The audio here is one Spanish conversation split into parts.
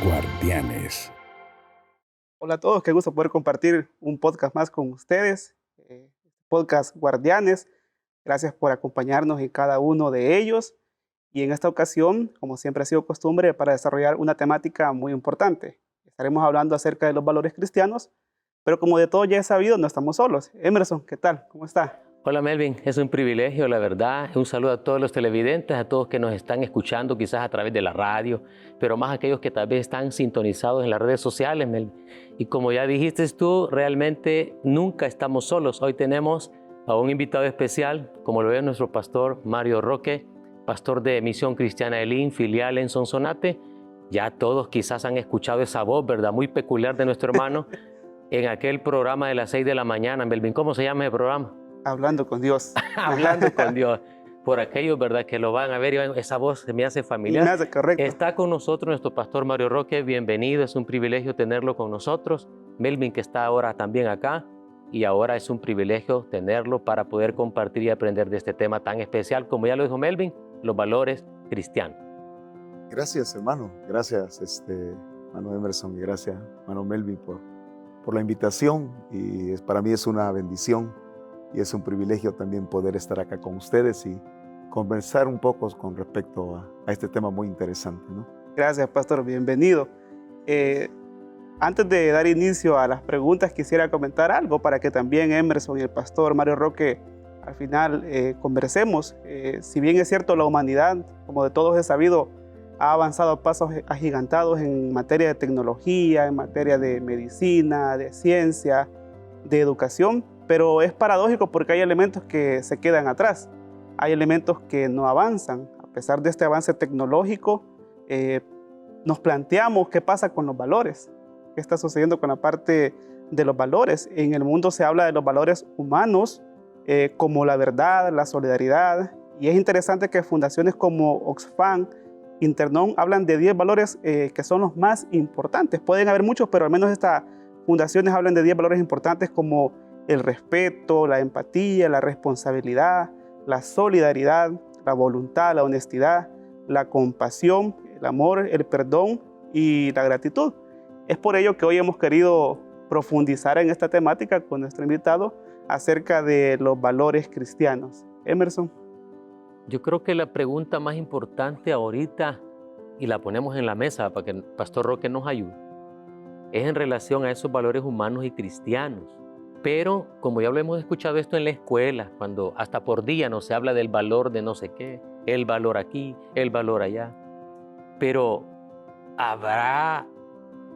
Guardianes. Hola a todos, qué gusto poder compartir un podcast más con ustedes, podcast Guardianes. Gracias por acompañarnos en cada uno de ellos. Y en esta ocasión, como siempre ha sido costumbre, para desarrollar una temática muy importante. Estaremos hablando acerca de los valores cristianos, pero como de todo ya he sabido, no estamos solos. Emerson, ¿qué tal? ¿Cómo está? Hola Melvin, es un privilegio, la verdad. Un saludo a todos los televidentes, a todos que nos están escuchando quizás a través de la radio, pero más aquellos que tal vez están sintonizados en las redes sociales, Melvin. Y como ya dijiste tú, realmente nunca estamos solos. Hoy tenemos a un invitado especial, como lo ve nuestro pastor Mario Roque, pastor de Misión Cristiana Elim, filial en Sonsonate. Ya todos quizás han escuchado esa voz, ¿verdad? Muy peculiar de nuestro hermano en aquel programa de las 6 de la mañana, Melvin. ¿Cómo se llama el programa? Hablando con Dios. Hablando con Dios. Por aquellos, ¿verdad?, que lo van a ver, esa voz se me hace familiar. Me hace correcto. Está con nosotros nuestro pastor Mario Roque. Bienvenido, es un privilegio tenerlo con nosotros. Melvin, que está ahora también acá, y ahora es un privilegio tenerlo para poder compartir y aprender de este tema tan especial, como ya lo dijo Melvin, los valores cristianos. Gracias, hermano. Gracias, hermano Emerson, y gracias, hermano Melvin, por la invitación. Y para mí es una bendición y es un privilegio también poder estar acá con ustedes y conversar un poco con respecto a este tema muy interesante, ¿no? Gracias, pastor. Bienvenido. Antes de dar inicio a las preguntas, quisiera comentar algo para que también Emerson y el pastor Mario Roque al final conversemos. Si bien es cierto, la humanidad, como de todos es sabido, ha avanzado a pasos agigantados en materia de tecnología, en materia de medicina, de ciencia, de educación, pero es paradójico porque hay elementos que se quedan atrás, hay elementos que no avanzan. A pesar de este avance tecnológico, nos planteamos qué pasa con los valores, qué está sucediendo con la parte de los valores. En el mundo se habla de los valores humanos, como la verdad, la solidaridad, y es interesante que fundaciones como Oxfam, Internon, hablan de 10 valores que son los más importantes. Pueden haber muchos, pero al menos estas fundaciones hablan de 10 valores importantes como el respeto, la empatía, la responsabilidad, la solidaridad, la voluntad, la honestidad, la compasión, el amor, el perdón y la gratitud. Es por ello que hoy hemos querido profundizar en esta temática con nuestro invitado acerca de los valores cristianos. Emerson. Yo creo que la pregunta más importante ahorita, y la ponemos en la mesa para que el pastor Roque nos ayude, es en relación a esos valores humanos y cristianos. Pero como ya lo hemos escuchado esto en la escuela, cuando hasta por día no se habla del valor de no sé qué, el valor aquí, el valor allá. Pero ¿habrá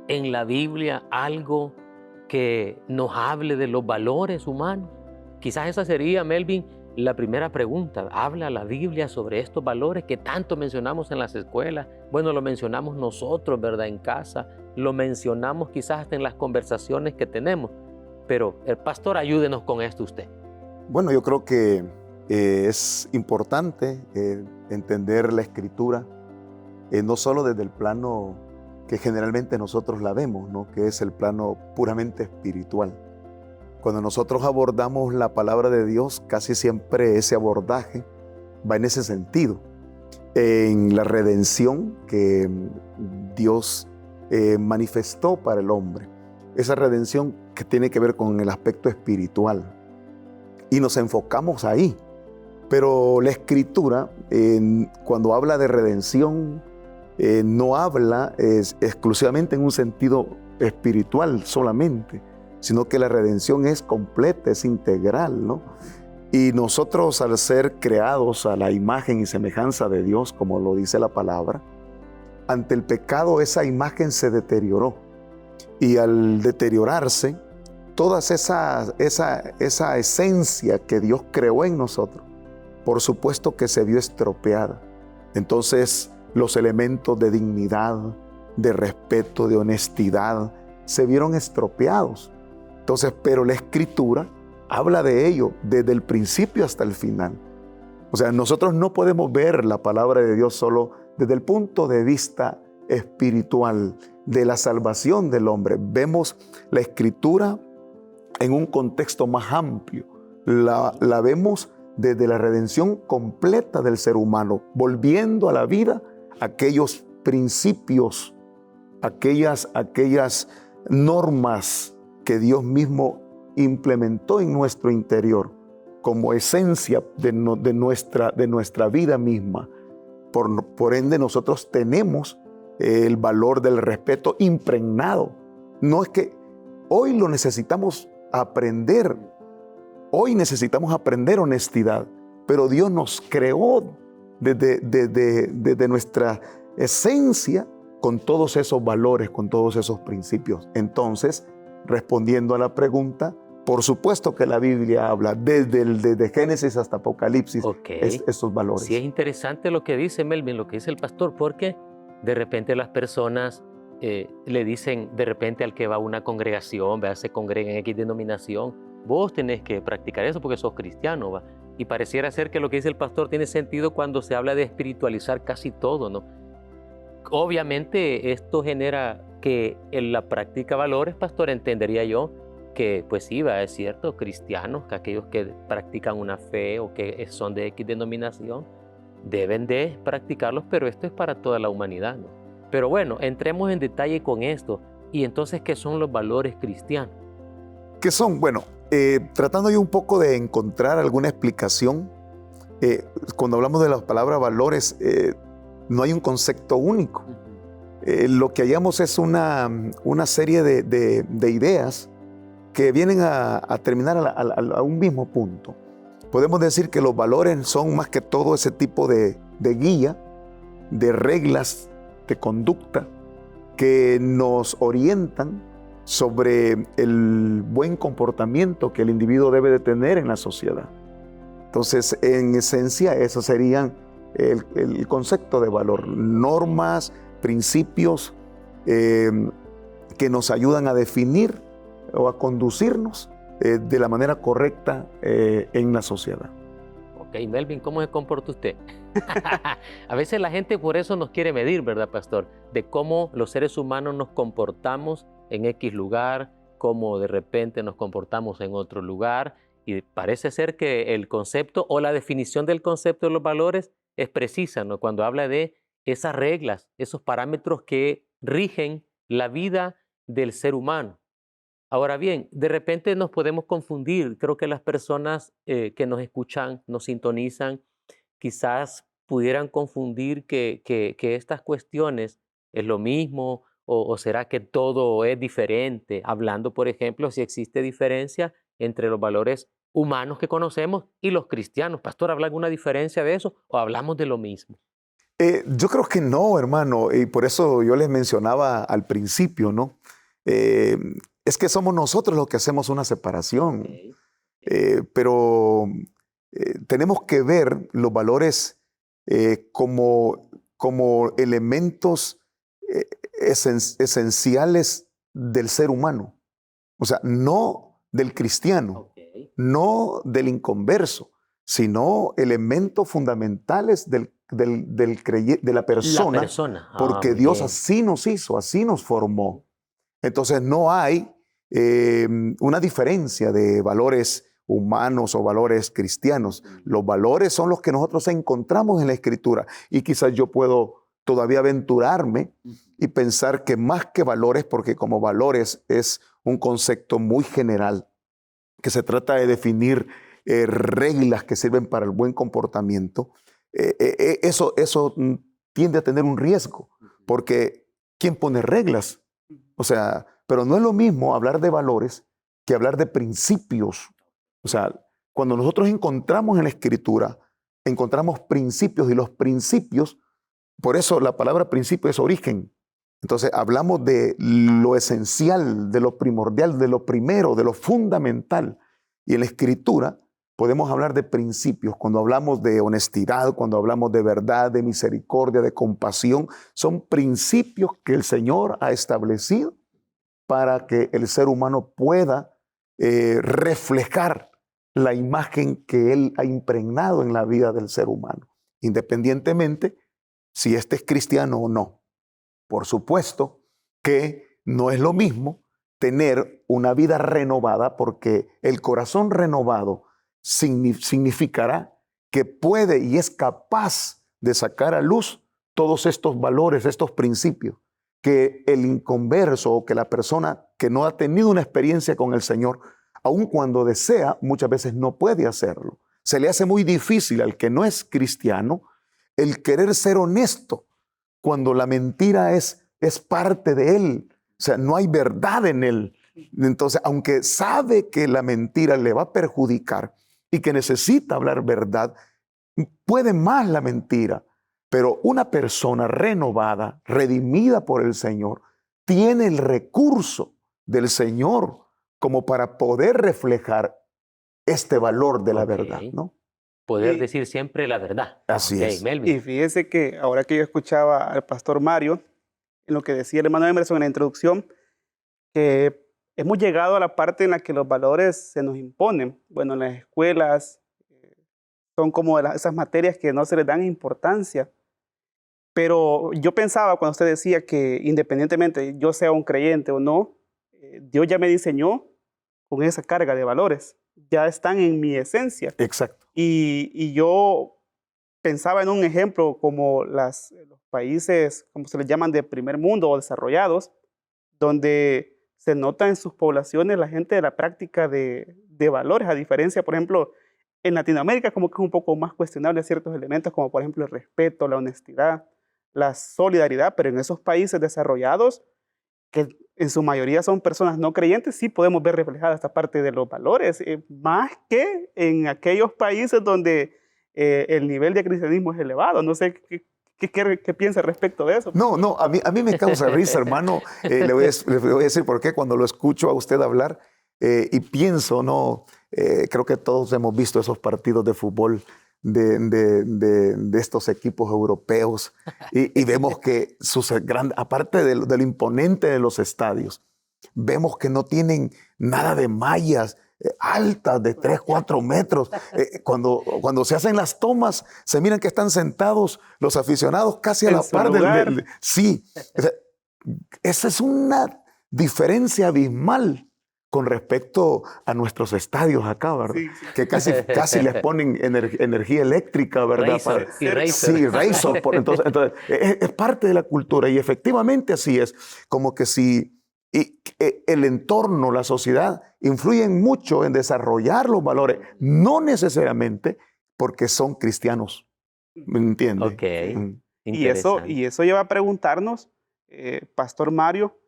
en la Biblia algo que nos hable de los valores humanos? Quizás esa sería, Melvin, la primera pregunta. ¿Habla la Biblia sobre estos valores que tanto mencionamos en las escuelas? Bueno, lo mencionamos nosotros, ¿verdad? En casa, lo mencionamos quizás hasta en las conversaciones que tenemos. Pero el pastor, ayúdenos con esto usted. Bueno, yo creo que es importante entender la Escritura, no solo desde el plano que generalmente nosotros la vemos, ¿no?, que es el plano puramente espiritual. Cuando nosotros abordamos la palabra de Dios, casi siempre ese abordaje va en ese sentido, en la redención que Dios manifestó para el hombre. Esa redención que tiene que ver con el aspecto espiritual. Y nos enfocamos ahí. Pero la Escritura, cuando habla de redención, no habla exclusivamente en un sentido espiritual solamente, sino que la redención es completa, es integral, ¿no? Y nosotros, al ser creados a la imagen y semejanza de Dios, como lo dice la palabra, ante el pecado esa imagen se deterioró. Y al deteriorarse, toda esa esencia que Dios creó en nosotros, por supuesto que se vio estropeada. Entonces, los elementos de dignidad, de respeto, de honestidad, se vieron estropeados. Entonces, pero la Escritura habla de ello desde el principio hasta el final. O sea, nosotros no podemos ver la palabra de Dios solo desde el punto de vista espiritual de la salvación del hombre. Vemos la Escritura en un contexto más amplio. La vemos desde la redención completa del ser humano, volviendo a la vida aquellos principios aquellas normas que Dios mismo implementó en nuestro interior como esencia de nuestra vida misma. Por ende, nosotros tenemos el valor del respeto impregnado. No es que hoy lo necesitamos aprender, hoy necesitamos aprender honestidad, pero Dios nos creó desde nuestra esencia con todos esos valores, con todos esos principios. Entonces, respondiendo a la pregunta, por supuesto que la Biblia habla desde Génesis hasta Apocalipsis, estos valores. Sí, es interesante lo que dice Melvin, lo que dice el pastor, porque de repente las personas le dicen de repente al que va a una congregación, se congrega en X denominación, vos tenés que practicar eso porque sos cristiano, ¿va? Y pareciera ser que lo que dice el pastor tiene sentido cuando se habla de espiritualizar casi todo, ¿no? Obviamente esto genera que en la práctica valores, pastor, entendería yo que pues sí, es cierto, cristianos, que aquellos que practican una fe o que son de X denominación, deben de practicarlos, pero esto es para toda la humanidad, ¿no? Pero bueno, entremos en detalle con esto. ¿Y entonces qué son los valores cristianos? ¿Qué son? Bueno, tratando yo un poco de encontrar alguna explicación, cuando hablamos de las palabras valores, no hay un concepto único. Lo que hallamos es una serie de ideas que vienen a terminar a un mismo punto. Podemos decir que los valores son más que todo ese tipo de guía, de reglas de conducta que nos orientan sobre el buen comportamiento que el individuo debe de tener en la sociedad. Entonces, en esencia, esos serían el concepto de valor, normas, principios que nos ayudan a definir o a conducirnos de la manera correcta en la sociedad. Ok, Melvin, ¿cómo se comporta usted? A veces la gente por eso nos quiere medir, ¿verdad, pastor? De cómo los seres humanos nos comportamos en X lugar, cómo de repente nos comportamos en otro lugar, y parece ser que el concepto o la definición del concepto de los valores es precisa, ¿no? Cuando habla de esas reglas, esos parámetros que rigen la vida del ser humano. Ahora bien, de repente nos podemos confundir. Creo que las personas que nos escuchan, nos sintonizan, quizás pudieran confundir que estas cuestiones es lo mismo o será que todo es diferente. Hablando, por ejemplo, si existe diferencia entre los valores humanos que conocemos y los cristianos. Pastor, ¿habla alguna diferencia de eso o hablamos de lo mismo? Yo creo que no, hermano, y por eso yo les mencionaba al principio, ¿no? Es que somos nosotros los que hacemos una separación, pero tenemos que ver los valores como elementos esenciales del ser humano, o sea, no del cristiano, no del inconverso, sino elementos fundamentales de la persona, porque Dios así nos hizo, así nos formó. Entonces no hay una diferencia de valores humanos o valores cristianos. Los valores son los que nosotros encontramos en la Escritura, y quizás yo puedo todavía aventurarme y pensar que más que valores, porque como valores es un concepto muy general, que se trata de definir reglas que sirven para el buen comportamiento, eso tiende a tener un riesgo, porque ¿quién pone reglas? O sea, pero no es lo mismo hablar de valores que hablar de principios. O sea, cuando nosotros encontramos en la Escritura, encontramos principios, y los principios, por eso la palabra principio es origen. Entonces hablamos de lo esencial, de lo primordial, de lo primero, de lo fundamental. Y en la Escritura podemos hablar de principios. Cuando hablamos de honestidad, cuando hablamos de verdad, de misericordia, de compasión, son principios que el Señor ha establecido para que el ser humano pueda reflejar la imagen que Él ha impregnado en la vida del ser humano, independientemente si éste es cristiano o no. Por supuesto que no es lo mismo tener una vida renovada, porque el corazón renovado significará que puede y es capaz de sacar a luz todos estos valores, estos principios. que el inconverso o que la persona que no ha tenido una experiencia con el Señor, aun cuando desea, muchas veces no puede hacerlo. Se le hace muy difícil al que no es cristiano el querer ser honesto cuando la mentira es parte de él. O sea, no hay verdad en él. Entonces, aunque sabe que la mentira le va a perjudicar y que necesita hablar verdad, puede más la mentira. Pero una persona renovada, redimida por el Señor, tiene el recurso del Señor como para poder reflejar este valor de la verdad, ¿no? Poder Y- decir siempre la verdad. Así es. Melvin. Y fíjese que ahora que yo escuchaba al pastor Mario, en lo que decía el hermano Emerson en la introducción, que hemos llegado a la parte en la que los valores se nos imponen. Bueno, en las escuelas son como esas materias que no se les dan importancia. Pero yo pensaba cuando usted decía que independientemente yo sea un creyente o no, Dios ya me diseñó con esa carga de valores. Ya están en mi esencia. Exacto. Y yo pensaba en un ejemplo como los países, como se les llaman, de primer mundo o desarrollados, donde se nota en sus poblaciones la gente de la práctica de valores, a diferencia, por ejemplo, en Latinoamérica como que es un poco más cuestionable ciertos elementos, como por ejemplo el respeto, la honestidad, la solidaridad, pero en esos países desarrollados, que en su mayoría son personas no creyentes, sí podemos ver reflejada esta parte de los valores, más que en aquellos países donde el nivel de cristianismo es elevado. No sé qué piensa respecto de eso. No, a mí me causa risa, hermano. Le voy a decir por qué cuando lo escucho a usted hablar y pienso, ¿no? Creo que todos hemos visto esos partidos de fútbol de estos equipos europeos y vemos que aparte de lo imponente de los estadios, vemos que no tienen nada de mallas altas de 3, 4 metros. Cuando se hacen las tomas, se miran que están sentados los aficionados casi a En la su par lugar. Sí, o sea, esa es una diferencia abismal con respecto a nuestros estadios acá, ¿verdad? Sí, sí. Que casi les ponen energía eléctrica, ¿verdad? Razor y Razor. Sí, Razor. Entonces, es parte de la cultura y efectivamente así es. Como que si el entorno, la sociedad, influyen mucho en desarrollar los valores, no necesariamente porque son cristianos, ¿me entiende? Ok, Mm. interesante. Y eso lleva a preguntarnos, Pastor Mario,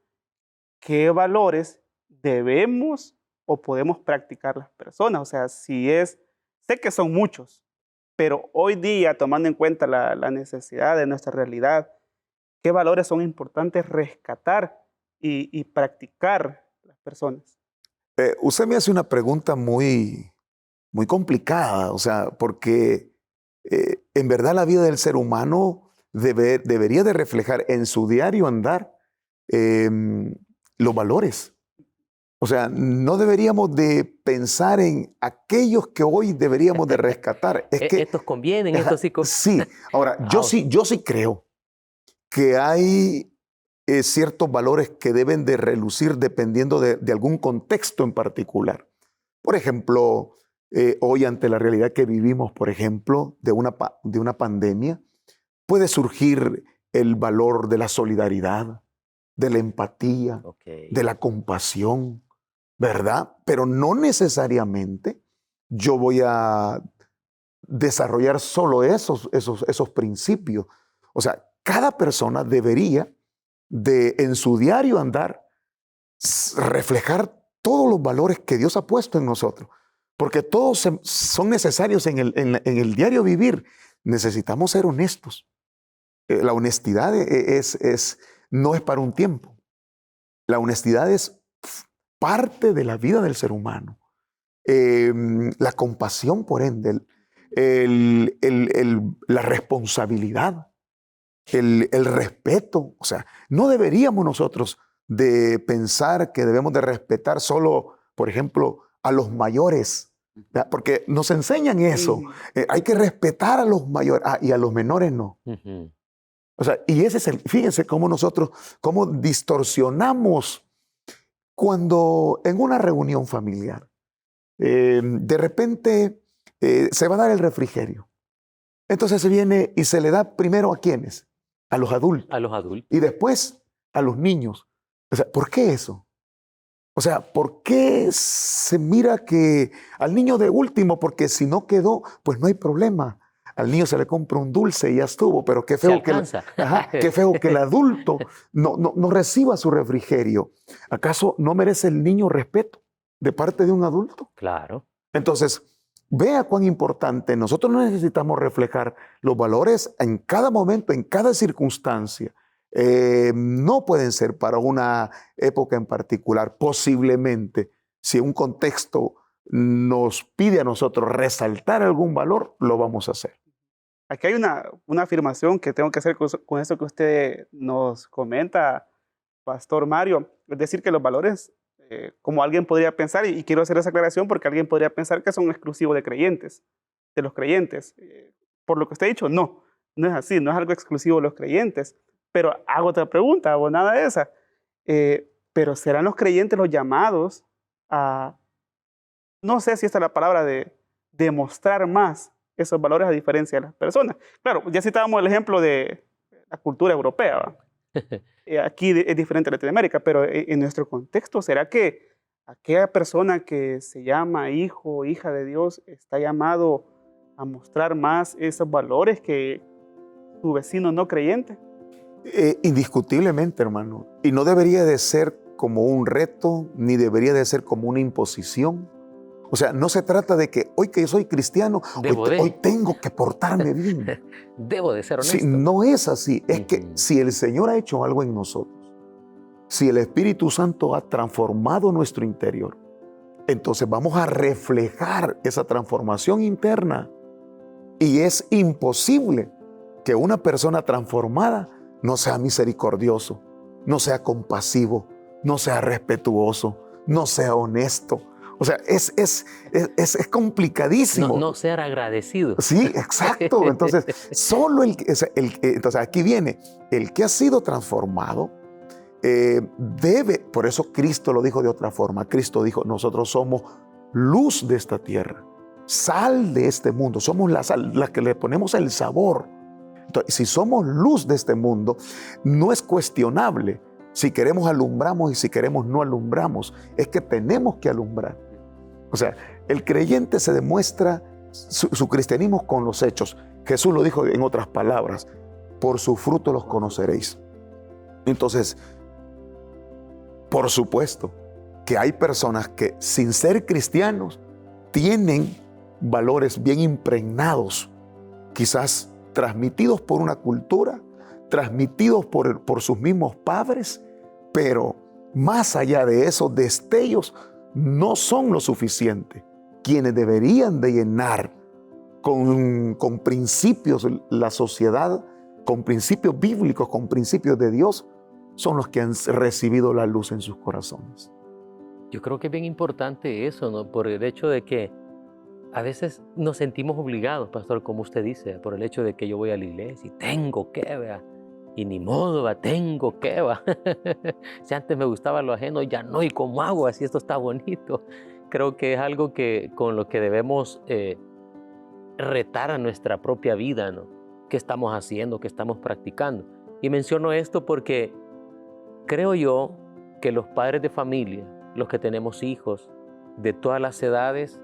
¿qué valores debemos o podemos practicar las personas? O sea, sé que son muchos, pero hoy día, tomando en cuenta la necesidad de nuestra realidad, ¿qué valores son importantes rescatar y practicar las personas? Usted me hace una pregunta muy, muy complicada, o sea, porque en verdad la vida del ser humano debería de reflejar en su diario andar los valores. O sea, no deberíamos de pensar en aquellos que hoy deberíamos de rescatar. Es que, Estos convienen, estos sí sí. Ahora, yo sí creo que hay ciertos valores que deben de relucir dependiendo de algún contexto en particular. Por ejemplo, hoy ante la realidad que vivimos, por ejemplo, de una pandemia, puede surgir el valor de la solidaridad, de la empatía, de la compasión, ¿verdad? Pero no necesariamente yo voy a desarrollar solo esos principios. O sea, cada persona debería en su diario andar, reflejar todos los valores que Dios ha puesto en nosotros. Porque todos son necesarios en el diario vivir. Necesitamos ser honestos. La honestidad no es para un tiempo. La honestidad es parte de la vida del ser humano. La compasión, por ende, la responsabilidad, el respeto. O sea, no deberíamos nosotros de pensar que debemos de respetar solo, por ejemplo, a los mayores, ¿verdad? Porque nos enseñan eso. Hay que respetar a los mayores y a los menores no. O sea, y fíjense cómo cómo distorsionamos cuando en una reunión familiar, de repente se va a dar el refrigerio. Entonces se viene y se le da primero ¿a quiénes? A los adultos. A los adultos. Y después a los niños. O sea, ¿por qué eso? O sea, ¿por qué se mira que al niño de último? Porque si no quedó, pues no hay problema. Al niño se le compra un dulce y ya estuvo, pero qué Se feo que alcanza. qué feo que el adulto no reciba su refrigerio. ¿Acaso no merece el niño respeto de parte de un adulto? Claro. Entonces, vea cuán importante. Nosotros necesitamos reflejar los valores en cada momento, en cada circunstancia. No pueden ser para una época en particular. Posiblemente, si un contexto nos pide a nosotros resaltar algún valor, lo vamos a hacer. Aquí hay una afirmación que tengo que hacer con eso que usted nos comenta, Pastor Mario. Es decir, que los valores, como alguien podría pensar, y quiero hacer esa aclaración porque alguien podría pensar que son exclusivos de creyentes, de los creyentes. Por lo que usted ha dicho, no es así, no es algo exclusivo de los creyentes. Pero hago otra pregunta, abonada a esa. Pero ¿serán los creyentes los llamados a, no sé si esta es la palabra, de demostrar más esos valores a diferencia de las personas? Claro, ya citábamos el ejemplo de la cultura europea, ¿va? Aquí es diferente a Latinoamérica, pero en nuestro contexto, ¿será que aquella persona que se llama hijo o hija de Dios está llamado a mostrar más esos valores que su vecino no creyente? Indiscutiblemente, hermano. Y no debería de ser como un reto, ni debería de ser como una imposición. O sea, no se trata de que hoy que soy cristiano, hoy tengo que portarme bien. Debo de ser honesto. Sí, no es así. Es que si el Señor ha hecho algo en nosotros, si el Espíritu Santo ha transformado nuestro interior, entonces vamos a reflejar esa transformación interna. Y es imposible que una persona transformada no sea misericordioso, no sea compasivo, no sea respetuoso, no sea honesto. O sea, es complicadísimo. No ser agradecido. Sí, exacto. Entonces, entonces aquí viene, el que ha sido transformado debe, por eso Cristo lo dijo de otra forma. Cristo dijo, nosotros somos luz de esta tierra, sal de este mundo, somos la sal, la que le ponemos el sabor. Entonces, si somos luz de este mundo, no es cuestionable. Si queremos alumbramos y si queremos no alumbramos. Es que tenemos que alumbrar. O sea, el creyente se demuestra su cristianismo con los hechos. Jesús lo dijo en otras palabras, por su fruto los conoceréis. Entonces, por supuesto que hay personas que sin ser cristianos tienen valores bien impregnados, quizás transmitidos por una cultura, transmitidos por sus mismos padres, pero más allá de esos destellos no son lo suficiente. Quienes deberían de llenar con principios la sociedad, con principios bíblicos, con principios de Dios, son los que han recibido la luz en sus corazones. Yo creo que es bien importante eso, ¿no? Por el hecho de que a veces nos sentimos obligados, pastor, como usted dice, por el hecho de que yo voy a la iglesia y tengo que, ¿verdad? Y ni modo, ¿verdad? Tengo que, ¿verdad? Si antes me gustaba lo ajeno, ya no, ¿y cómo hago? Así esto está bonito. Creo que es algo con lo que debemos retar a nuestra propia vida, ¿no? ¿Qué estamos haciendo? ¿Qué estamos practicando? Y menciono esto porque creo yo que los padres de familia, los que tenemos hijos de todas las edades,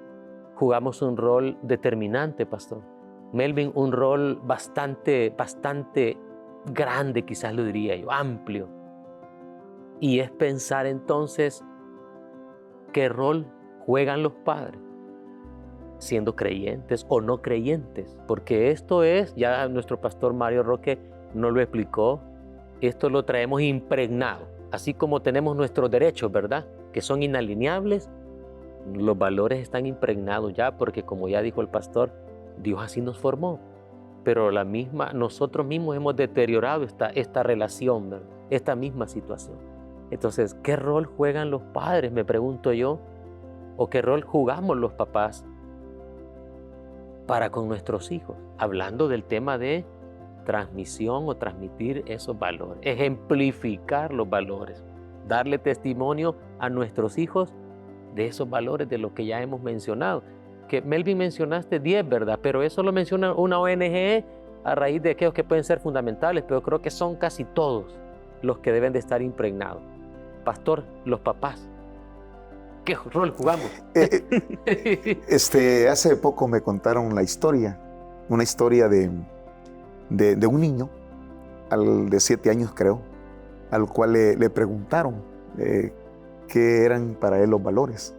jugamos un rol determinante, pastor. Melvin, un rol bastante grande, quizás lo diría yo, amplio. Y es pensar entonces qué rol juegan los padres, siendo creyentes o no creyentes. Porque esto es, ya nuestro pastor Mario Roque nos lo explicó, esto lo traemos impregnado. Así como tenemos nuestros derechos, ¿verdad? Que son inalineables, los valores están impregnados ya, porque como ya dijo el pastor, Dios así nos formó. Pero nosotros mismos hemos deteriorado esta relación, ¿verdad? Esta misma situación. Entonces, ¿qué rol juegan los padres, me pregunto yo? ¿O qué rol jugamos los papás para con nuestros hijos? Hablando del tema de transmisión o transmitir esos valores, ejemplificar los valores, darle testimonio a nuestros hijos de esos valores de los que ya hemos mencionado. Que Melvin mencionaste 10, ¿verdad? Pero eso lo menciona una ONG a raíz de aquellos que pueden ser fundamentales, pero creo que son casi todos. los que deben de estar impregnados. Pastor, los papás, ¿qué rol jugamos? Hace poco me contaron una historia de un niño, de 7 años creo, al cual le preguntaron qué eran para él los valores.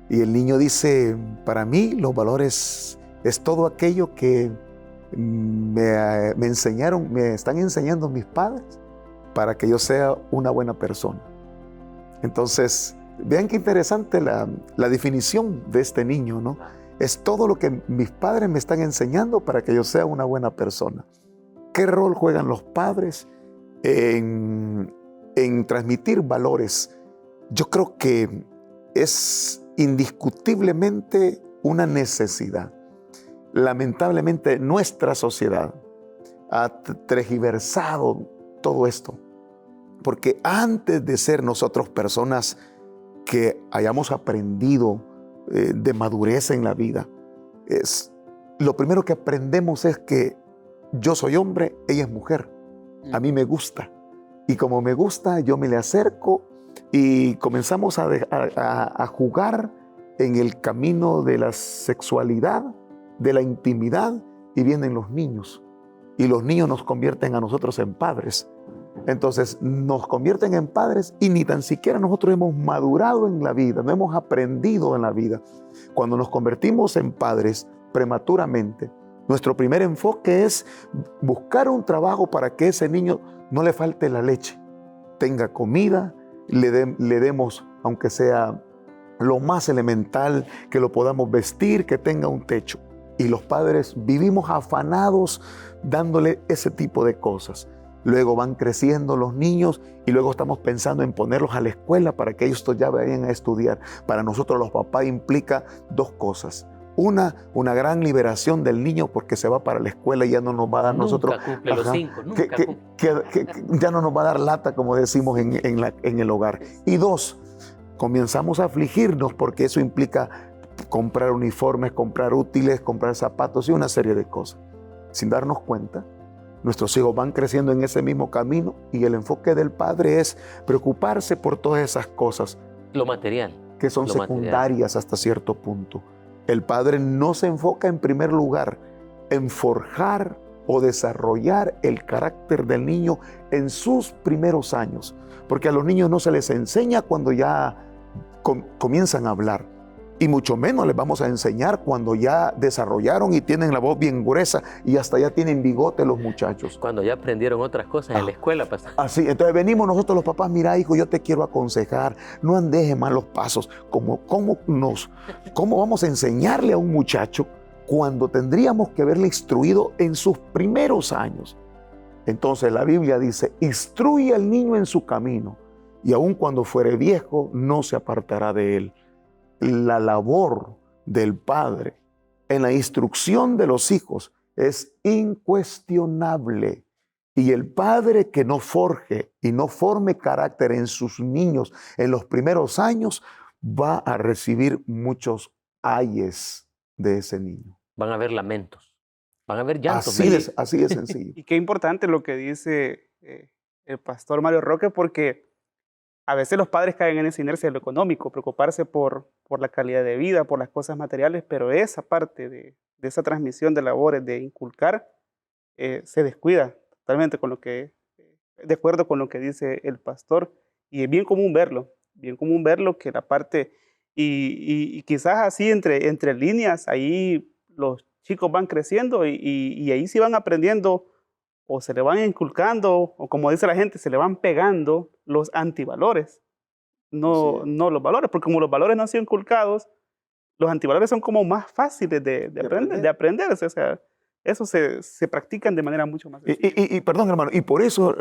Y el niño dice, para mí los valores es todo aquello que me enseñaron, me están enseñando mis padres para que yo sea una buena persona. Entonces, vean qué interesante la definición de este niño, ¿no? Es todo lo que mis padres me están enseñando para que yo sea una buena persona. ¿Qué rol juegan los padres en transmitir valores? Yo creo que es indiscutiblemente una necesidad. Lamentablemente, nuestra sociedad ha tergiversado todo esto, porque antes de ser nosotros personas que hayamos aprendido de madurez en la vida, lo primero que aprendemos es que yo soy hombre, ella es mujer. A mí me gusta. Y como me gusta, yo me le acerco y comenzamos a jugar en el camino de la sexualidad, de la intimidad, y vienen los niños. Y los niños nos convierten a nosotros en padres. Entonces nos convierten en padres y ni tan siquiera nosotros hemos madurado en la vida, no hemos aprendido en la vida. Cuando nos convertimos en padres prematuramente, nuestro primer enfoque es buscar un trabajo para que ese niño no le falte la leche, tenga comida, le demos, aunque sea lo más elemental, que lo podamos vestir, que tenga un techo. Y los padres vivimos afanados dándole ese tipo de cosas. Luego van creciendo los niños y luego estamos pensando en ponerlos a la escuela para que ellos ya vayan a estudiar. Para nosotros los papás implica 2 cosas. Una gran liberación del niño porque se va para la escuela y ya no nos va a dar nosotros... Nunca cumple los 5, nunca que ya no nos va a dar lata, como decimos en el hogar. Y 2, comenzamos a afligirnos porque eso implica comprar uniformes, comprar útiles, comprar zapatos y una serie de cosas. Sin darnos cuenta, nuestros hijos van creciendo en ese mismo camino y el enfoque del padre es preocuparse por todas esas cosas. Lo material. Que son secundarias hasta cierto punto. El padre no se enfoca en primer lugar en forjar o desarrollar el carácter del niño en sus primeros años. Porque a los niños no se les enseña cuando ya comienzan a hablar. Y mucho menos les vamos a enseñar cuando ya desarrollaron y tienen la voz bien gruesa y hasta ya tienen bigote los muchachos. Cuando ya aprendieron otras cosas en la escuela, pastor. Así, entonces venimos nosotros los papás, mira hijo, yo te quiero aconsejar, no andes en malos pasos. ¿Cómo vamos a enseñarle a un muchacho cuando tendríamos que haberle instruido en sus primeros años? Entonces la Biblia dice, instruye al niño en su camino y aun cuando fuere viejo no se apartará de él. La labor del padre en la instrucción de los hijos es incuestionable. Y el padre que no forje y no forme carácter en sus niños en los primeros años va a recibir muchos ayes de ese niño. Van a haber lamentos, van a haber llantos. Así de sencillo. Y qué importante lo que dice el pastor Mario Roque, porque a veces los padres caen en esa inercia de lo económico, preocuparse por la calidad de vida, por las cosas materiales, pero esa parte de esa transmisión de labores, de inculcar, se descuida totalmente de acuerdo con lo que dice el pastor. Y es bien común verlo que la parte, y quizás así entre líneas, ahí los chicos van creciendo y ahí sí van aprendiendo o se le van inculcando, o como dice la gente, se le van pegando los antivalores, no los valores, porque como los valores no han sido inculcados, los antivalores son como más fáciles de aprender. O sea, eso se practican de manera mucho más sencilla. Y perdón, hermano, y por eso,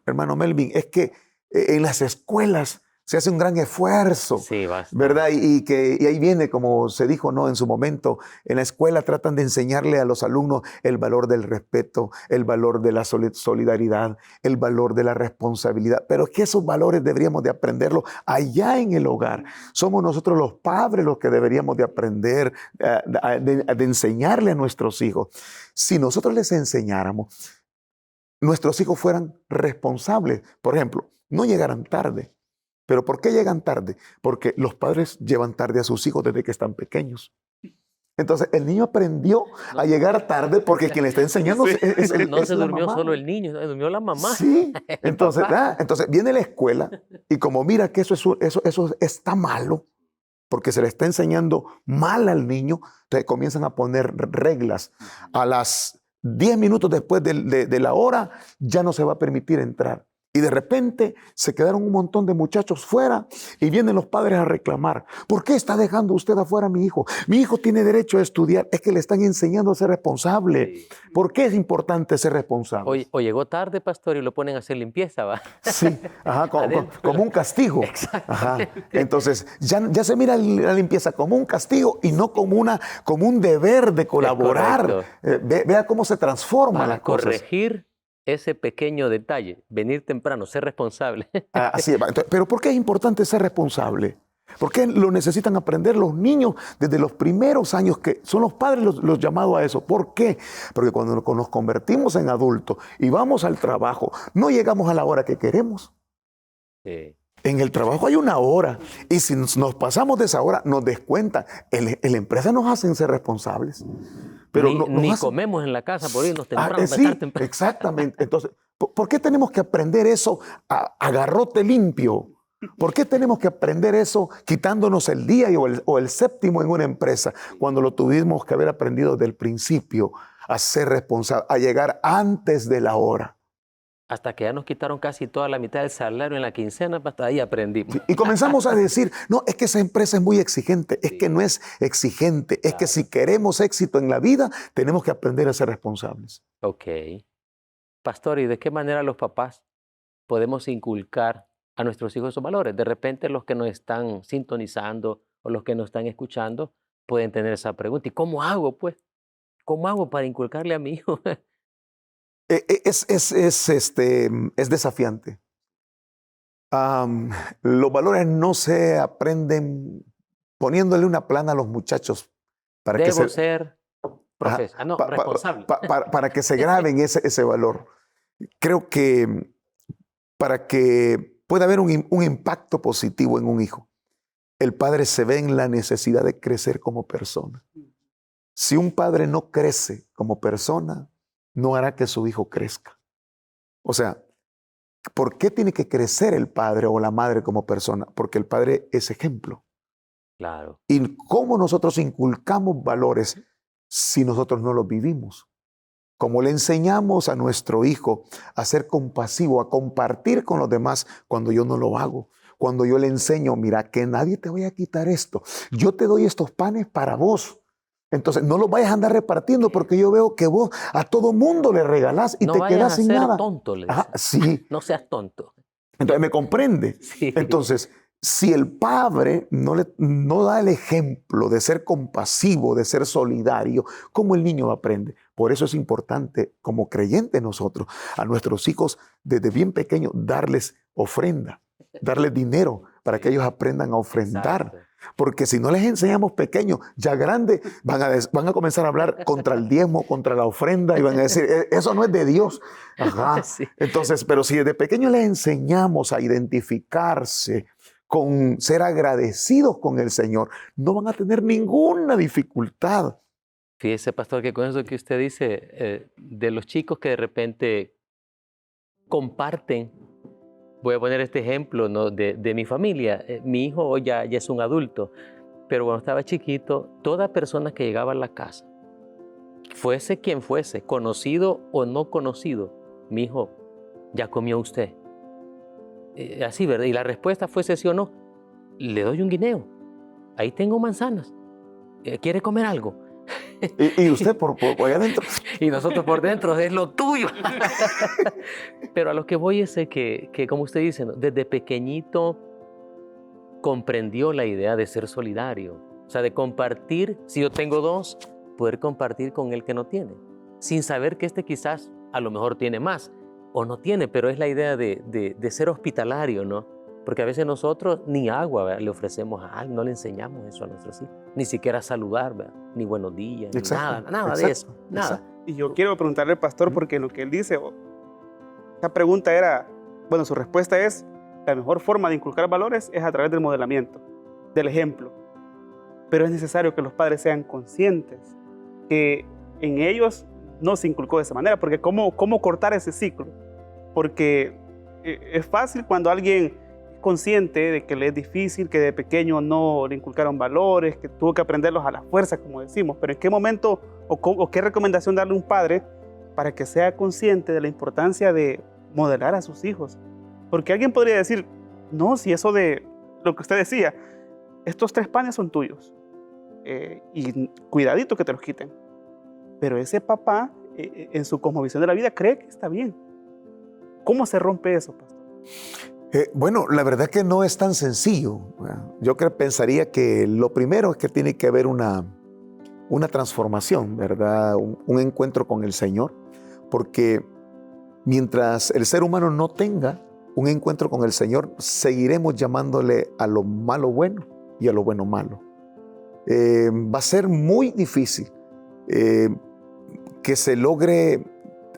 hermano Melvin, es que en las escuelas se hace un gran esfuerzo, sí, ¿verdad? Y ahí viene, como se dijo, ¿no? En su momento, en la escuela tratan de enseñarle a los alumnos el valor del respeto, el valor de la solidaridad, el valor de la responsabilidad. Pero es que esos valores deberíamos de aprenderlos allá en el hogar. Somos nosotros los padres los que deberíamos de aprender, de enseñarle a nuestros hijos. Si nosotros les enseñáramos, nuestros hijos fueran responsables. Por ejemplo, no llegaran tarde. ¿Pero por qué llegan tarde? Porque los padres llevan tarde a sus hijos desde que están pequeños. Entonces, el niño aprendió a llegar tarde porque quien le está enseñando es No se la durmió mamá. solo el niño, durmió la mamá. Sí, el entonces, papá. entonces viene la escuela y como mira que eso está malo, porque se le está enseñando mal al niño, entonces comienzan a poner reglas. A las 10 minutos después de la hora ya no se va a permitir entrar. Y de repente se quedaron un montón de muchachos fuera y vienen los padres a reclamar. ¿Por qué está dejando usted afuera a mi hijo? Mi hijo tiene derecho a estudiar. Es que le están enseñando a ser responsable. Sí. ¿Por qué es importante ser responsable? O llegó tarde, pastor, y lo ponen a hacer limpieza, ¿va? Sí, ajá, Adentro. como un castigo. Exacto. Ajá. Entonces, ya se mira la limpieza como un castigo y no como un deber de colaborar. correcto. Vea cómo se transforman Para las cosas. corregir ese pequeño detalle, venir temprano, ser responsable. Así es. Pero ¿por qué es importante ser responsable? ¿Por qué lo necesitan aprender los niños desde los primeros años, que son los padres los llamados a eso? ¿Por qué? Porque cuando nos convertimos en adultos y vamos al trabajo, no llegamos a la hora que queremos. Sí. En el trabajo hay una hora y si nos pasamos de esa hora, nos descuentan. En la empresa nos hacen ser responsables. Pero ni comemos en la casa por irnos temprano. Sí, exactamente. Entonces, ¿por qué tenemos que aprender eso a garrote limpio? ¿Por qué tenemos que aprender eso quitándonos el día o el séptimo en una empresa cuando lo tuvimos que haber aprendido desde el principio a ser responsable, a llegar antes de la hora? Hasta que ya nos quitaron casi toda la mitad del salario en la quincena, hasta ahí aprendimos. Y comenzamos a decir, no, es que esa empresa es muy exigente, es que no es exigente, es que si queremos éxito en la vida, tenemos que aprender a ser responsables. Ok. Pastor, ¿y de qué manera los papás podemos inculcar a nuestros hijos esos valores? De repente los que nos están sintonizando o los que nos están escuchando pueden tener esa pregunta. ¿Y cómo hago, pues? ¿Cómo hago para inculcarle a mi hijo? Es desafiante. Los valores no se aprenden poniéndole una plana a los muchachos para Debo que ser responsable. para que se graben ese valor. Creo que para que pueda haber un impacto positivo en un hijo, el padre se ve en la necesidad de crecer como persona. Si un padre no crece como persona, no hará que su hijo crezca. O sea, ¿por qué tiene que crecer el padre o la madre como persona? Porque el padre es ejemplo. Claro. ¿Y cómo nosotros inculcamos valores si nosotros no los vivimos? ¿Cómo le enseñamos a nuestro hijo a ser compasivo, a compartir con los demás cuando yo no lo hago? Cuando yo le enseño, mira, que nadie te vaya a quitar esto. Yo te doy estos panes para vos. Entonces, no los vayas a andar repartiendo porque yo veo que vos a todo mundo le regalás y no te quedas sin nada. No vayas a ser tonto, le dicen. Sí. No seas tonto. Entonces, ¿me comprende? Sí. Entonces, si el padre no da el ejemplo de ser compasivo, de ser solidario, ¿cómo el niño aprende? Por eso es importante, como creyentes nosotros, a nuestros hijos desde bien pequeños, darles ofrenda, darles dinero para que ellos aprendan a ofrendar. Exacto. Porque si no les enseñamos pequeños, ya grandes, van a comenzar a hablar contra el diezmo, contra la ofrenda y van a decir, eso no es de Dios. Ajá. Sí. Entonces, pero si desde pequeños les enseñamos a identificarse con ser agradecidos con el Señor, no van a tener ninguna dificultad. Fíjese, pastor, que con eso que usted dice, de los chicos que de repente comparten, voy a poner este ejemplo, ¿no? de mi familia. Mi hijo hoy ya es un adulto, pero cuando estaba chiquito, toda persona que llegaba a la casa, fuese quien fuese, conocido o no conocido, mi hijo, ¿ya comió usted? Así, ¿verdad? Y la respuesta fuese sí o no, le doy un guineo, ahí tengo manzanas, ¿quiere comer algo? Y usted por allá adentro. Y nosotros por dentro, es lo tuyo. Pero a lo que voy es que como usted dice, ¿no? Desde pequeñito comprendió la idea de ser solidario. O sea, de compartir, si yo tengo dos, poder compartir con el que no tiene. Sin saber que este quizás a lo mejor tiene más o no tiene, pero es la idea de ser hospitalario, ¿no? Porque a veces nosotros ni agua, ¿verdad?, le ofrecemos a alguien, no le enseñamos eso a nuestros hijos. Ni siquiera saludar, ¿verdad?, ni buenos días, ni nada de eso, nada. Y yo quiero preguntarle al pastor, porque lo que él dice, Esa pregunta era, bueno, su respuesta es, la mejor forma de inculcar valores es a través del modelamiento, del ejemplo. Pero es necesario que los padres sean conscientes que en ellos no se inculcó de esa manera, porque ¿cómo cortar ese ciclo? Porque es fácil cuando alguien es consciente de que le es difícil, que de pequeño no le inculcaron valores, que tuvo que aprenderlos a la fuerza, como decimos, pero ¿en qué momento o qué recomendación darle a un padre para que sea consciente de la importancia de modelar a sus hijos? Porque alguien podría decir, no, si eso de lo que usted decía, estos 3 panes son tuyos, y cuidadito que te los quiten. Pero ese papá, en su cosmovisión de la vida, cree que está bien. ¿Cómo se rompe eso, pastor? Bueno, la verdad que no es tan sencillo. Yo pensaría que lo primero es que tiene que haber una transformación, ¿verdad? Un encuentro con el Señor, porque mientras el ser humano no tenga un encuentro con el Señor, seguiremos llamándole a lo malo bueno y a lo bueno malo. Va a ser muy difícil que se logre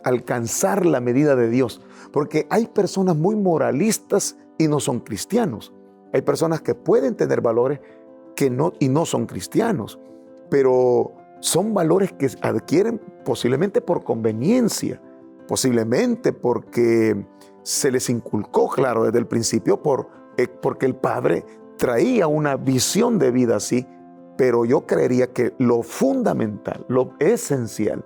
alcanzar la medida de Dios, porque hay personas muy moralistas y no son cristianos. Hay personas que pueden tener valores y no son cristianos, pero son valores que adquieren posiblemente por conveniencia, posiblemente porque se les inculcó, claro, desde el principio, porque el padre traía una visión de vida así. Pero yo creería que lo fundamental, lo esencial,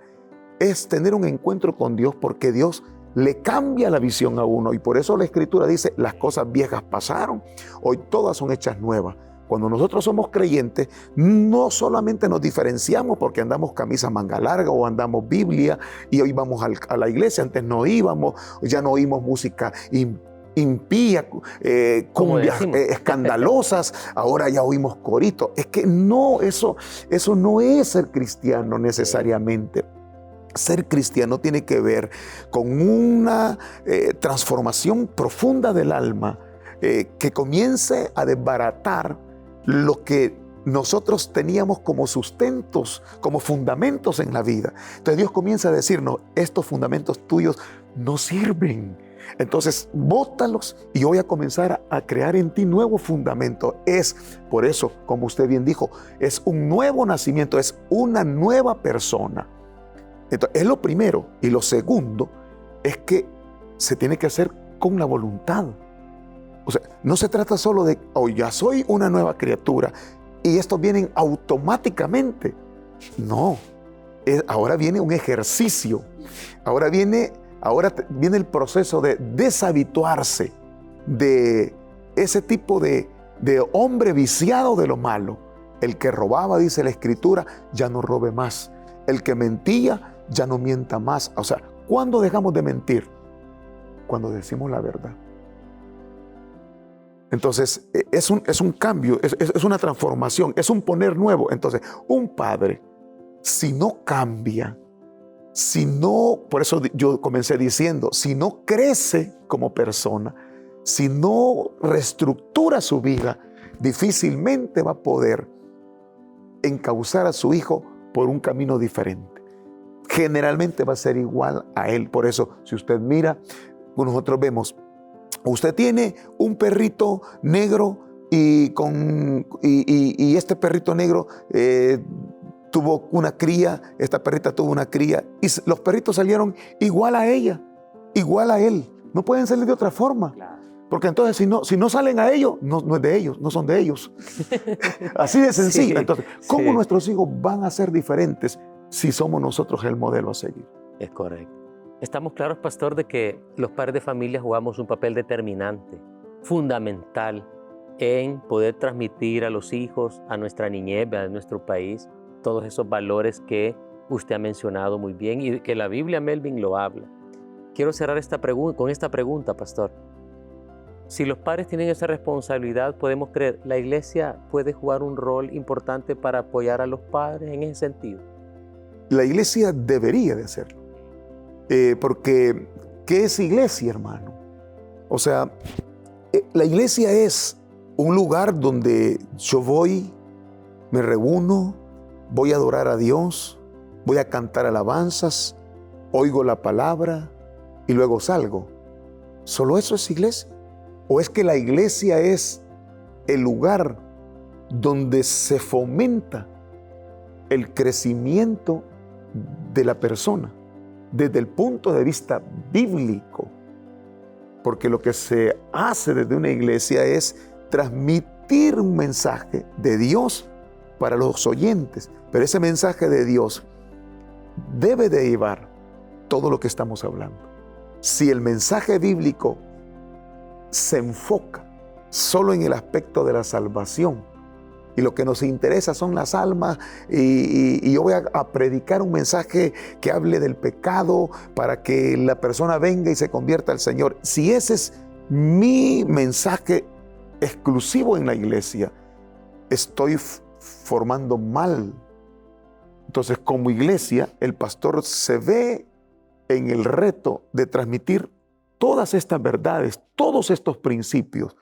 es tener un encuentro con Dios, porque Dios le cambia la visión a uno. Y por eso la Escritura dice, las cosas viejas pasaron, hoy todas son hechas nuevas. Cuando nosotros somos creyentes, no solamente nos diferenciamos porque andamos camisa manga larga o andamos Biblia y hoy vamos a la iglesia, antes no íbamos, ya no oímos música impía, cumbias escandalosas, ahora ya oímos coritos. Es que no, eso no es ser cristiano necesariamente. Ser cristiano tiene que ver con una transformación profunda del alma, que comience a desbaratar lo que nosotros teníamos como sustentos, como fundamentos en la vida. Entonces Dios comienza a decirnos, estos fundamentos tuyos no sirven. Entonces, bótalos y yo voy a comenzar a crear en ti nuevo fundamento. Es por eso, como usted bien dijo, es un nuevo nacimiento, es una nueva persona. Entonces, es lo primero. Y lo segundo es que se tiene que hacer con la voluntad. O sea, no se trata solo de, ya soy una nueva criatura y estos vienen automáticamente. No, ahora viene un ejercicio. Ahora viene el proceso de deshabituarse de ese tipo de hombre viciado de lo malo. El que robaba, dice la Escritura, ya no robe más. El que mentía, ya no mienta más. O sea, ¿cuándo dejamos de mentir? Cuando decimos la verdad. Entonces, es un cambio, es una transformación, es un poner nuevo. Entonces, un padre, si no cambia, si no, por eso yo comencé diciendo, si no crece como persona, si no reestructura su vida, difícilmente va a poder encauzar a su hijo por un camino diferente. Generalmente va a ser igual a él. Por eso, si usted mira, nosotros vemos, usted tiene un perrito negro y este perrito negro tuvo una cría, esta perrita tuvo una cría y los perritos salieron igual a ella, igual a él. No pueden salir de otra forma. Claro. Porque entonces si no salen a ellos, no es de ellos, no son de ellos. Así de sencillo. Sí, entonces, ¿cómo nuestros hijos van a ser diferentes si somos nosotros el modelo a seguir? Es correcto. Estamos claros, pastor, de que los padres de familia jugamos un papel determinante, fundamental, en poder transmitir a los hijos, a nuestra niñez, a nuestro país, todos esos valores que usted ha mencionado muy bien y que la Biblia, Melvin, lo habla. Quiero cerrar con esta pregunta, pastor. Si los padres tienen esa responsabilidad, podemos creer, ¿la iglesia puede jugar un rol importante para apoyar a los padres en ese sentido? La iglesia debería de hacerlo. Porque, ¿qué es iglesia, hermano? O sea, la iglesia es un lugar donde yo voy, me reúno, voy a adorar a Dios, voy a cantar alabanzas, oigo la palabra y luego salgo. ¿Solo eso es iglesia? ¿O es que la iglesia es el lugar donde se fomenta el crecimiento de la persona desde el punto de vista bíblico? Porque lo que se hace desde una iglesia es transmitir un mensaje de Dios para los oyentes, pero ese mensaje de Dios debe de llevar todo lo que estamos hablando. Si el mensaje bíblico se enfoca solo en el aspecto de la salvación y lo que nos interesa son las almas y yo voy a predicar un mensaje que hable del pecado para que la persona venga y se convierta al Señor, si ese es mi mensaje exclusivo en la iglesia, estoy formando mal. Entonces, como iglesia, el pastor se ve en el reto de transmitir todas estas verdades, todos estos principios.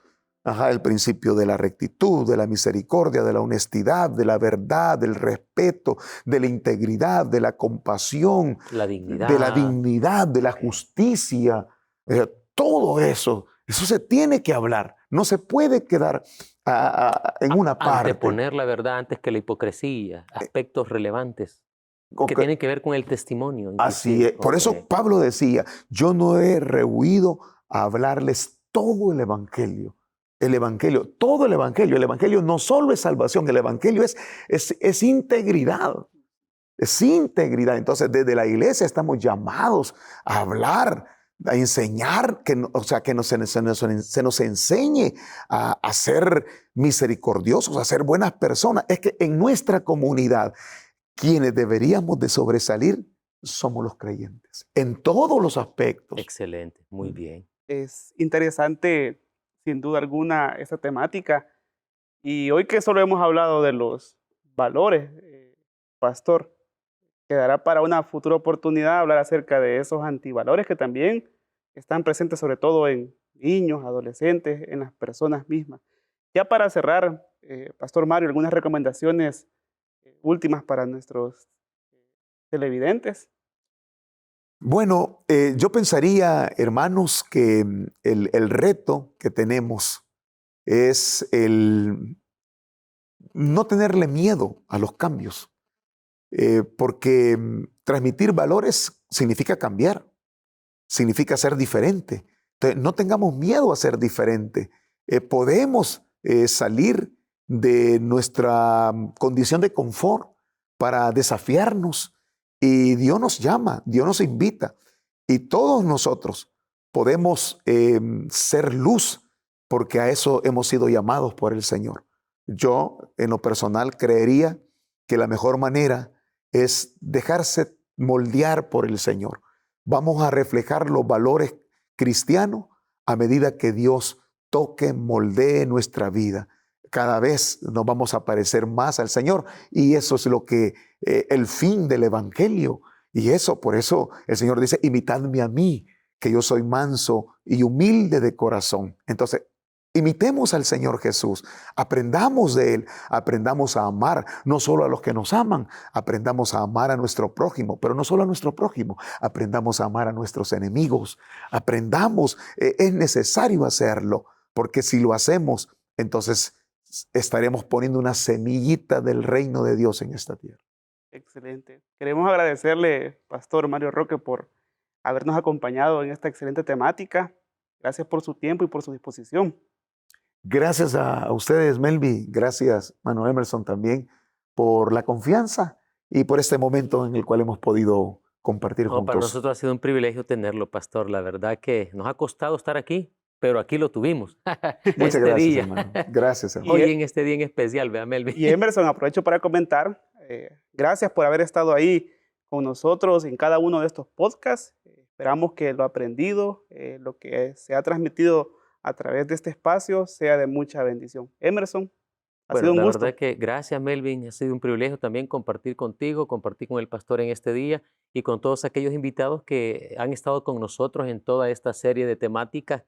El principio de la rectitud, de la misericordia, de la honestidad, de la verdad, del respeto, de la integridad, de la compasión, de la dignidad, de la justicia. Todo eso se tiene que hablar. No se puede quedar en una parte. Anteponer la verdad antes que la hipocresía, aspectos relevantes que tienen que ver con el testimonio. Así es. Por eso Pablo decía, yo no he rehuido a hablarles todo el evangelio. El evangelio, todo el evangelio. El evangelio no solo es salvación, el evangelio es integridad. Es integridad. Entonces, desde la iglesia estamos llamados a hablar, a enseñar, que se nos enseñe a ser misericordiosos, a ser buenas personas. Es que en nuestra comunidad, quienes deberíamos de sobresalir somos los creyentes, en todos los aspectos. Excelente, muy bien. Es interesante, sin duda alguna, esta temática. Y hoy que solo hemos hablado de los valores, pastor, quedará para una futura oportunidad hablar acerca de esos antivalores que también están presentes sobre todo en niños, adolescentes, en las personas mismas. Ya para cerrar, Pastor Mario, algunas recomendaciones últimas para nuestros televidentes. Bueno, yo pensaría, hermanos, que el reto que tenemos es el no tenerle miedo a los cambios, porque transmitir valores significa cambiar, significa ser diferente. Entonces, no tengamos miedo a ser diferente. Podemos salir de nuestra condición de confort para desafiarnos. Y Dios nos llama, Dios nos invita. Y todos nosotros podemos ser luz, porque a eso hemos sido llamados por el Señor. Yo, en lo personal, creería que la mejor manera es dejarse moldear por el Señor. Vamos a reflejar los valores cristianos a medida que Dios toque, moldee nuestra vida. Cada vez nos vamos a parecer más al Señor, y eso es lo que el fin del evangelio. Y eso, por eso el Señor dice, imitadme a mí, que yo soy manso y humilde de corazón. Entonces, imitemos al Señor Jesús, aprendamos de Él, aprendamos a amar no solo a los que nos aman, aprendamos a amar a nuestro prójimo, pero no solo a nuestro prójimo, aprendamos a amar a nuestros enemigos, aprendamos, es necesario hacerlo, porque si lo hacemos, entonces estaremos poniendo una semillita del reino de Dios en esta tierra. Excelente. Queremos agradecerle, Pastor Mario Roque, por habernos acompañado en esta excelente temática. Gracias por su tiempo y por su disposición. Gracias a ustedes, Melvi. Gracias, Manuel Emerson, también por la confianza y por este momento en el cual hemos podido compartir juntos. Para nosotros ha sido un privilegio tenerlo, Pastor. La verdad que nos ha costado estar aquí, pero aquí lo tuvimos. Muchas gracias, hermano. Gracias, hermano. Hoy en este día en especial, vea, Melvin. Y Emerson, aprovecho para comentar, gracias por haber estado ahí con nosotros en cada uno de estos podcasts. Esperamos que lo aprendido, lo que se ha transmitido a través de este espacio sea de mucha bendición. Emerson, ha sido un gusto. La verdad que gracias, Melvin. Ha sido un privilegio también compartir contigo, compartir con el pastor en este día y con todos aquellos invitados que han estado con nosotros en toda esta serie de temáticas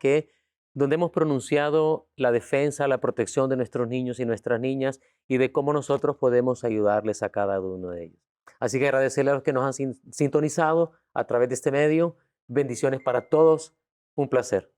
donde hemos pronunciado la defensa, la protección de nuestros niños y nuestras niñas y de cómo nosotros podemos ayudarles a cada uno de ellos. Así que agradecerle a los que nos han sintonizado a través de este medio. Bendiciones para todos. Un placer.